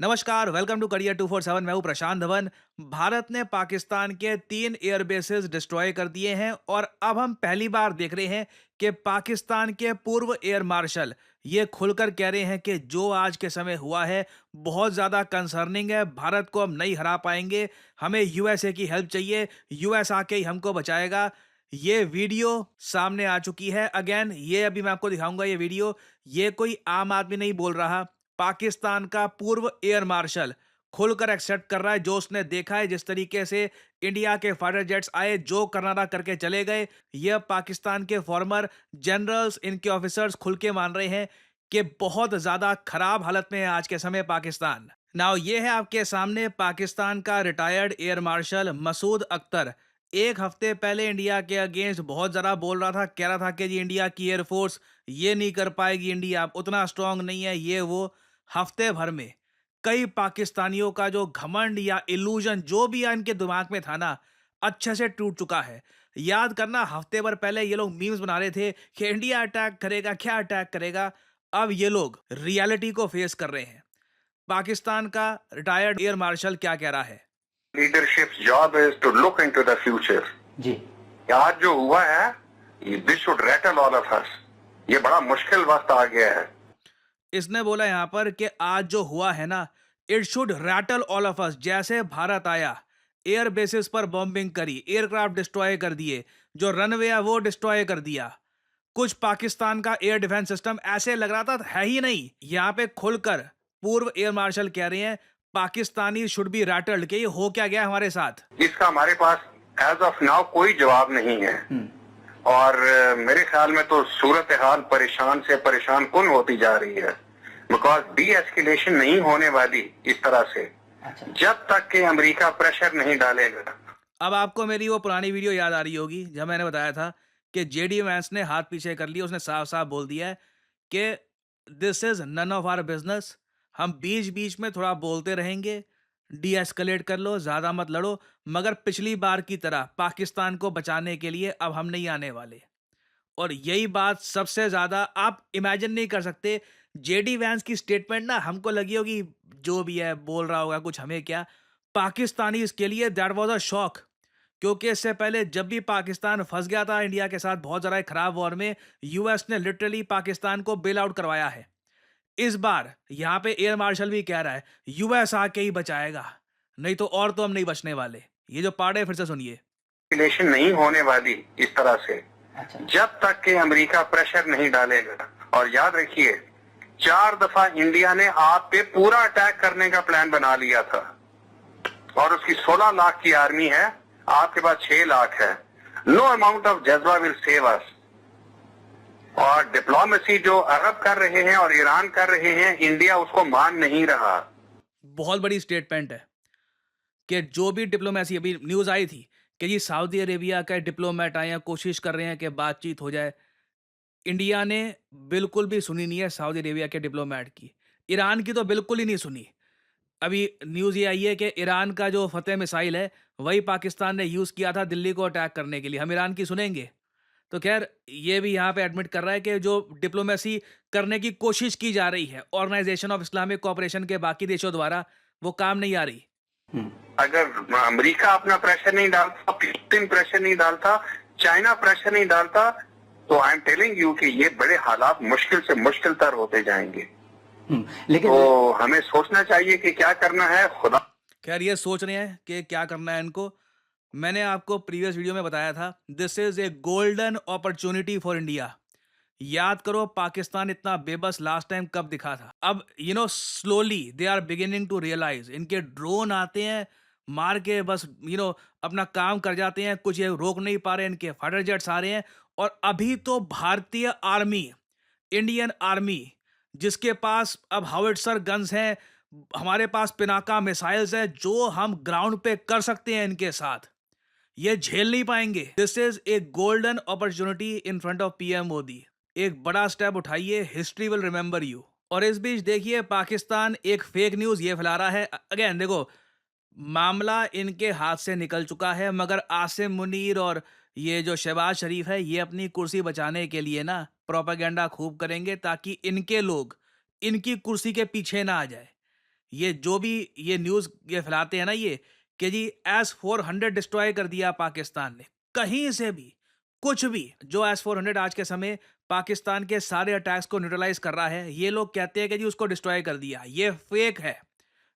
नमस्कार, welcome to career 247। मैं हूं प्रशांत धवन। भारत ने पाकिस्तान के 3 एयर बेसेस डिस्ट्रॉय कर दिए हैं और अब हम पहली बार देख रहे हैं कि पाकिस्तान के पूर्व एयर मार्शल ये खुलकर कह रहे हैं कि जो आज के समय हुआ है बहुत ज़्यादा कंसर्निंग है। भारत को हम नहीं हरा पाएंगे, हमें यूएसए की हेल्प चाहिए, यूएस आके ही हमको बचाएगा। ये वीडियो सामने आ चुकी है। अगेन ये अभी मैं आपको दिखाऊंगा। ये वीडियो, ये कोई आम आदमी नहीं बोल रहा, पाकिस्तान का पूर्व एयर मार्शल खुलकर एक्सेप्ट कर रहा है जो उसने देखा है, जिस तरीके से इंडिया के फाइटर जेट्स आए, जो करनाडा करके चले गए। यह पाकिस्तान के फॉर्मर जनरल्स, इनके ऑफिसर्स खुल के मान रहे हैं कि बहुत ज्यादा खराब हालत में है आज के समय पाकिस्तान। नाउ ये है आपके सामने पाकिस्तान का retired air marshal Masood Akhtar. एक हफ्ते पहले इंडिया के अगेंस्ट बहुत ज़्यादा बोल रहा था, कह रहा था कि जी इंडिया की एयरफोर्स ये नहीं कर पाएगी, इंडिया उतना स्ट्रांग नहीं है, ये वो। हफ्ते भर में कई पाकिस्तानियों का जो घमंड या इल्यूजन जो भी इनके दिमाग में था ना, अच्छे से टूट चुका है। याद करना, हफ्ते भर पहले ये लोग मीम्स बना रहे थे कि इंडिया अटैक करेगा, क्या अटैक करेगा। अब ये लोग रियलिटी को फेस कर रहे हैं। पाकिस्तान का रिटायर्ड एयर मार्शल क्या कह रहा है? Leadership job is to look into the future. जी। आज जो हुआ है, this should rattle all of us. ये बड़ा मुश्किल वक्त आ गया है। इसने बोला यहाँ पर कि आज जो हुआ है ना, it should rattle all of us. जैसे भारत आया, एयर बेसिस पर बॉम्बिंग करी, एयरक्राफ्ट डिस्ट्रॉय कर दिए, जो रनवे है वो डिस्ट्रॉय कर दिया। कुछ पाकिस्तान का एयर डिफेंस सिस्टम ऐसे लग रहा था है ही नहीं। यहाँ पे खुलकर पूर्व एयर मार्शल कह रहे हैं पाकिस्तानी शुड बी रैटल्ड कि ये हो क्या गया हमारे साथ। इसका हमारे पास एज ऑफ नाउ कोई जवाब नहीं है। और मेरे ख्याल में तो सूरत हाल परेशान से परेशान कुन होती जा रही है, बिकॉज डी एस्केलेशन नहीं होने वाली इस तरह से अच्छा। जब तक कि अमेरिका प्रेशर नहीं डालेगा। अब आपको मेरी वो पुरानी वीडियो याद आ रही होगी जब मैंने बताया था कि जेडी वैंस ने हाथ पीछे कर लिया। उसने साफ साफ बोल दिया है कि this is none of our business. हम बीच बीच में थोड़ा बोलते रहेंगे, डी एस्केलेट कर लो, ज़्यादा मत लड़ो, मगर पिछली बार की तरह पाकिस्तान को बचाने के लिए अब हम नहीं आने वाले। और यही बात सबसे ज़्यादा आप इमेजिन नहीं कर सकते। जेडी वैंस की स्टेटमेंट ना हमको लगी होगी जो भी है बोल रहा होगा कुछ, हमें क्या। पाकिस्तानी इसके लिए दैट वाज अ शॉक, क्योंकि इससे पहले जब भी पाकिस्तान फंस गया था इंडिया के साथ बहुत ज़्यादा खराब वॉर में, यूएस ने लिटरली पाकिस्तान को बेल आउट करवाया है। इस बार यहाँ पे एयर मार्शल भी कह रहा है यूएस आके ही बचाएगा, नहीं तो और तो हम नहीं बचने वाले। ये जो पार्ट है फिर से सुनिए। एस्केलेशन नहीं होने वाली इस तरह से अच्छा। जब तक कि अमेरिका प्रेशर नहीं डालेगा। और याद रखिए, 4 दफा इंडिया ने आप पे पूरा अटैक करने का प्लान बना लिया था, और उसकी 16 लाख की आर्मी है, आपके पास 6 लाख है। नो अमाउंट ऑफ जज्बा विल सेव अस। और डिप्लोमेसी जो अरब कर रहे हैं और ईरान कर रहे हैं, इंडिया उसको मान नहीं रहा। बहुत बड़ी स्टेटमेंट है कि जो भी डिप्लोमेसी, अभी न्यूज़ आई थी कि जी सऊदी अरेबिया का डिप्लोमेट आए हैं, कोशिश कर रहे हैं कि बातचीत हो जाए। इंडिया ने बिल्कुल भी सुनी नहीं है सऊदी अरेबिया के डिप्लोमेट की। ईरान की तो बिल्कुल ही नहीं सुनी। अभी न्यूज़ ये आई है कि ईरान का जो फतेह मिसाइल है वही पाकिस्तान ने यूज़ किया था दिल्ली को अटैक करने के लिए। हम ईरान की सुनेंगे? तो खैर ये भी यहाँ पे एडमिट कर रहा है कि जो डिप्लोमेसी करने की कोशिश की जा रही है ऑर्गेनाइजेशन ऑफ इस्लामिक कोऑपरेशन के बाकी देशों द्वारा, वो काम नहीं आ रही। अगर अमेरिका अपना प्रेशर नहीं डालता, फिलिस्तीन प्रेशर नहीं डालता, चाइना प्रेशर नहीं डालता, तो आई एम टेलिंग यू कि ये बड़े हालात मुश्किल से मुश्किल तर होते जाएंगे। लेकिन तो हमें सोचना चाहिए कि क्या करना है। खुदा खैर ये सोच रहे हैं कि क्या करना है इनको। मैंने आपको प्रीवियस वीडियो में बताया था this is a golden opportunity for India. याद करो पाकिस्तान इतना बेबस लास्ट टाइम कब दिखा था। अब slowly they are beginning to realise. इनके ड्रोन आते हैं, मार के बस अपना काम कर जाते हैं, कुछ ये रोक नहीं पा रहे। इनके फाइटर जेट्स आ रहे हैं। और अभी तो भारतीय आर्मी, इंडियन आर्मी, जिसके पास अब हाविट्सर गन्स हैं, हमारे पास पिनाका मिसाइल्स हैं, जो हम ग्राउंड पे कर सकते हैं इनके साथ, ये झेल नहीं पाएंगे। This is a golden opportunity in front of PM Modi. एक बड़ा स्टेप उठाइए, हिस्ट्री विल रिमेंबर यू। और इस बीच देखिए पाकिस्तान एक फेक न्यूज ये फैला रहा है। अगेन देखो, मामला इनके हाथ से निकल चुका है, मगर आसिम मुनीर और ये जो शहबाज शरीफ है, ये अपनी कुर्सी बचाने के लिए ना प्रोपेगेंडा खूब करेंगे ताकि इनके लोग इनकी कुर्सी के पीछे ना आ जाए। ये जो भी ये न्यूज़ ये फैलाते हैं ना ये, कि जी S-400 डिस्ट्रॉय कर दिया पाकिस्तान ने। कहीं से भी, कुछ भी जो S-400 आज के समय पाकिस्तान के सारे अटैक्स को न्यूट्रलाइज़ कर रहा है, ये लोग कहते हैं कि जी उसको डिस्ट्रॉय कर दिया। ये फेक है।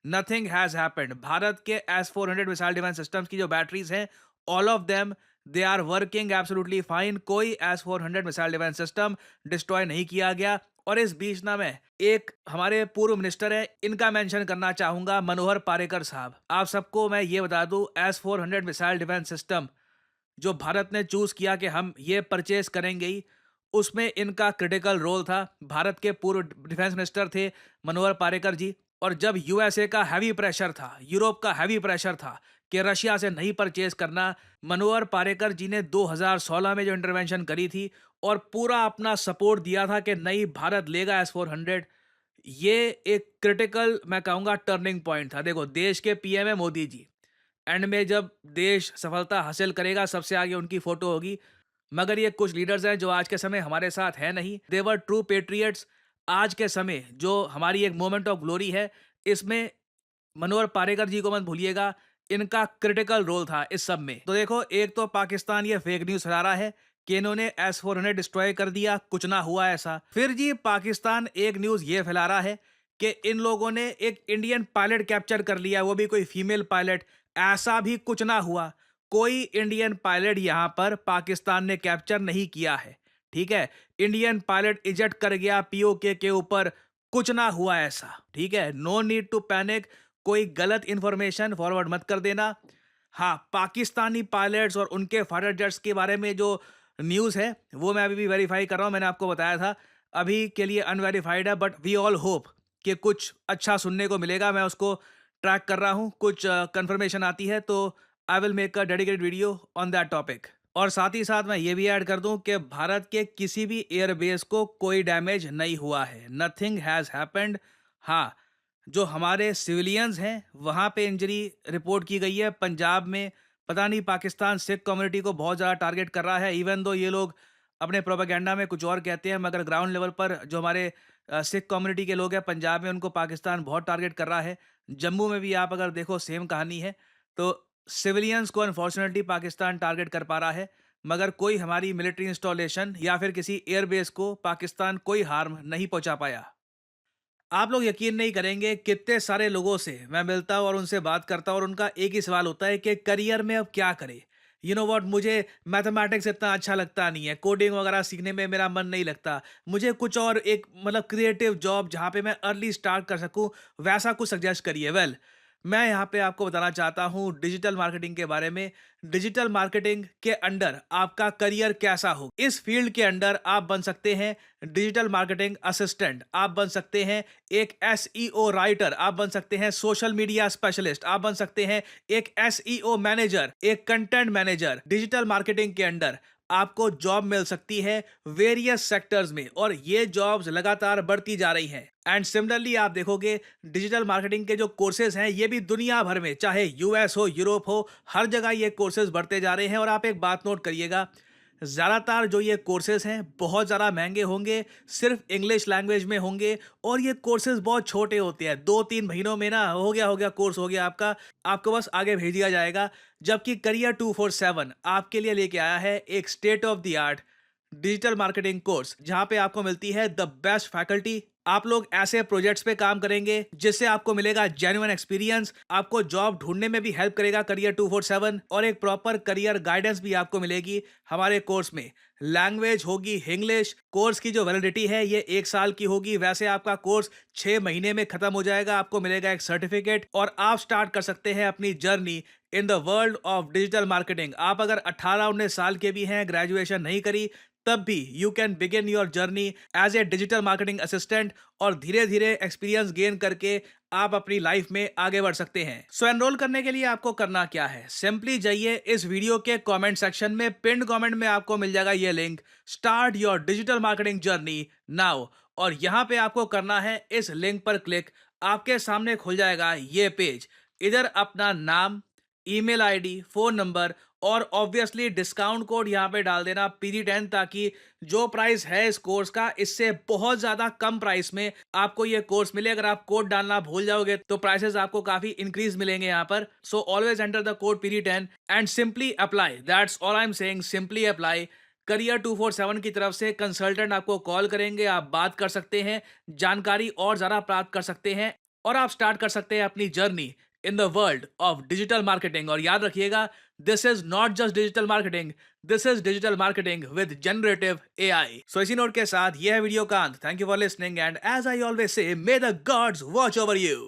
Nothing has happened. भारत के S-400 मिसाइल डिफेंस सिस्टम्स की जो बैटरीज़ हैं, all of them they are working absolutely fine. कोई S-400 missile defence system destroy नहीं किया गया। और इस बीच ना मैं एक हमारे पूर्व मिनिस्टर है, इनका मेंशन करना चाहूंगा, मनोहर पारेकर साहब। आप सबको मैं ये बता दूं, S-400 मिसाइल डिफेंस सिस्टम जो भारत ने चूज किया कि हम ये परचेज करेंगे ही, उसमें इनका क्रिटिकल रोल था। भारत के पूर्व डिफेंस मिनिस्टर थे मनोहर पारेकर जी। और जब यूएसए का हैवी प्रेशर था, यूरोप का हैवी प्रेशर था कि रशिया से नहीं परचेज करना, मनोहर पारेकर जी ने 2016 में जो इंटरवेंशन करी थी और पूरा अपना सपोर्ट दिया था कि नहीं, भारत लेगा S-400। ये एक क्रिटिकल मैं कहूंगा टर्निंग पॉइंट था। देखो, देश के पीएम है मोदी जी। एंड में जब देश सफलता हासिल करेगा, सबसे आगे उनकी फोटो होगी। मगर ये कुछ लीडर्स हैं जो आज के समय हमारे साथ है नहीं। देवर ट्रू पेट्रियट्स। आज के समय जो हमारी एक मोमेंट ऑफ ग्लोरी है, इसमें मनोहर पारेकर जी को मत भूलिएगा। इनका क्रिटिकल रोल था इस सब में। तो देखो, एक तो पाकिस्तान ये फेक न्यूज फैला रहा है कि इन्होंने S-400 डिस्ट्रॉय कर दिया, कुछ ना हुआ ऐसा। फिर जी पाकिस्तान एक न्यूज ये फैला रहा है कि इन लोगों ने एक इंडियन पायलट कैप्चर कर लिया, वो भी कोई फीमेल पायलट। ऐसा भी कुछ ना हुआ। कोई इंडियन पायलट यहां पर पाकिस्तान ने कैप्चर नहीं किया है। ठीक है, इंडियन पायलट इजेक्ट कर गया पीओके के ऊपर, कुछ ना हुआ ऐसा। ठीक है, नो नीड टू पैनिक। कोई गलत इंफॉर्मेशन फॉरवर्ड मत कर देना। हाँ, पाकिस्तानी पायलट्स और उनके फाइटर जेट्स के बारे में जो न्यूज़ है, वो मैं अभी भी वेरीफाई कर रहा हूँ। मैंने आपको बताया था, अभी के लिए अनवेरीफाइड है, बट वी ऑल होप कि कुछ अच्छा सुनने को मिलेगा। मैं उसको ट्रैक कर रहा हूँ। कुछ कंफर्मेशन आती है तो I will make a dedicated video on that topic. और साथ ही साथ मैं ये भी ऐड कर दूं कि भारत के किसी भी एयरबेस को कोई डैमेज नहीं हुआ है। Nothing has happened. हाँ, जो हमारे सिविलियंस हैं वहाँ पे इंजरी रिपोर्ट की गई है। पंजाब में पता नहीं पाकिस्तान सिख कम्युनिटी को बहुत ज़्यादा टारगेट कर रहा है। इवन दो ये लोग अपने प्रोपेगेंडा में कुछ और कहते हैं, मगर ग्राउंड लेवल पर जो हमारे सिख कम्युनिटी के लोग हैं पंजाब में, उनको पाकिस्तान बहुत टारगेट कर रहा है। जम्मू में भी आप अगर देखो सेम कहानी है। तो सिविलियंस को अनफॉर्चुनेटली पाकिस्तान टारगेट कर पा रहा है, मगर कोई हमारी मिलिट्री इंस्टॉलेशन या फिर किसी एयरबेस को पाकिस्तान कोई हार्म नहीं पहुंचा पाया। आप लोग यकीन नहीं करेंगे, कितने सारे लोगों से मैं मिलता हूँ और उनसे बात करता हूँ और उनका एक ही सवाल होता है कि करियर में अब क्या करें। यू नो व्हाट, मुझे मैथमेटिक्स इतना अच्छा लगता नहीं है, कोडिंग वगैरह सीखने में मेरा मन नहीं लगता। मुझे कुछ और एक मतलब क्रिएटिव जॉब जहाँ पे मैं अर्ली स्टार्ट कर सकूँ, वैसा कुछ सजेस्ट करिए। वेल, मैं यहाँ पे आपको बताना चाहता हूँ डिजिटल मार्केटिंग के बारे में। डिजिटल मार्केटिंग के अंडर आपका करियर कैसा हो, इस फील्ड के अंडर आप बन सकते हैं डिजिटल मार्केटिंग असिस्टेंट, आप बन सकते हैं एक एसईओ राइटर, आप बन सकते हैं सोशल मीडिया स्पेशलिस्ट, आप बन सकते हैं एक एसईओ मैनेजर, एक कंटेंट मैनेजर। डिजिटल मार्केटिंग के अंडर आपको जॉब मिल सकती है वेरियस सेक्टर्स में, और ये जॉब्स लगातार बढ़ती जा रही हैं। एंड सिमिलरली आप देखोगे डिजिटल मार्केटिंग के जो कोर्सेज हैं, ये भी दुनिया भर में, चाहे यूएस हो, यूरोप हो, हर जगह ये कोर्सेज बढ़ते जा रहे हैं। और आप एक बात नोट करिएगा, ज़्यादातर जो ये कोर्सेज हैं बहुत ज़्यादा महंगे होंगे, सिर्फ इंग्लिश लैंग्वेज में होंगे, और ये कोर्सेज बहुत छोटे होते हैं। 2-3 महीनों में ना हो गया कोर्स हो गया आपका, आपको बस आगे भेज दिया जाएगा। जबकि करियर 247 आपके लिए लेके आया है एक state of the art digital marketing course, जहां पे आपको मिलती है द बेस्ट फैकल्टी। आप लोग ऐसे प्रोजेक्ट्स पे काम करेंगे जिससे आपको मिलेगा जेन्युइन एक्सपीरियंस, आपको जॉब ढूंढने में भी हेल्प करेगा करियर 247, और एक प्रॉपर करियर गाइडेंस भी आपको मिलेगी हमारे कोर्स में। लैंग्वेज होगी इंग्लिश। कोर्स की जो वैलिडिटी है ये 1 साल की होगी। वैसे आपका कोर्स 6 महीने में खत्म हो जाएगा। आपको मिलेगा एक सर्टिफिकेट, और आप स्टार्ट कर सकते हैं अपनी journey in the world of digital marketing. आप अगर 18-19 साल के भी हैं, ग्रेजुएशन नहीं करी, तब भी you can begin your journey as a digital marketing assistant, और धीरे धीरे एक्सपीरियंस गेन करके आप अपनी लाइफ में आगे बढ़ सकते हैं। सो एनरोल करने के लिए आपको करना क्या है, सिंपली जाइए इस वीडियो के कमेंट सेक्शन में, पिन कमेंट में आपको मिल जाएगा ये link, start your digital marketing journey now. और यहाँ पे आपको करना है इस लिंक पर क्लिक। आपके सामने खुल जाएगा ये पेज। इधर अपना नाम, ईमेल आईडी, फोन नंबर और ऑब्वियसली डिस्काउंट कोड यहाँ पे डाल देना PD10, ताकि जो प्राइस है इस कोर्स का इससे बहुत ज्यादा कम प्राइस में आपको ये कोर्स मिले। अगर आप कोड डालना भूल जाओगे तो प्राइसेस आपको काफी इंक्रीज मिलेंगे यहाँ पर। So always enter the code PD10 and simply apply. That's all I am saying, simply apply. Career 247 की तरफ से कंसल्टेंट आपको कॉल करेंगे, आप बात कर सकते हैं, जानकारी और ज़्यादा प्राप्त कर सकते हैं और आप स्टार्ट कर सकते हैं अपनी journey in the world of digital marketing. और याद रखिएगा, this is not just digital marketing, this is digital marketing with generative AI। So इसी नोट के साथ यह वीडियो का अंत। Thank you for listening and as I always say, may the gods watch over you.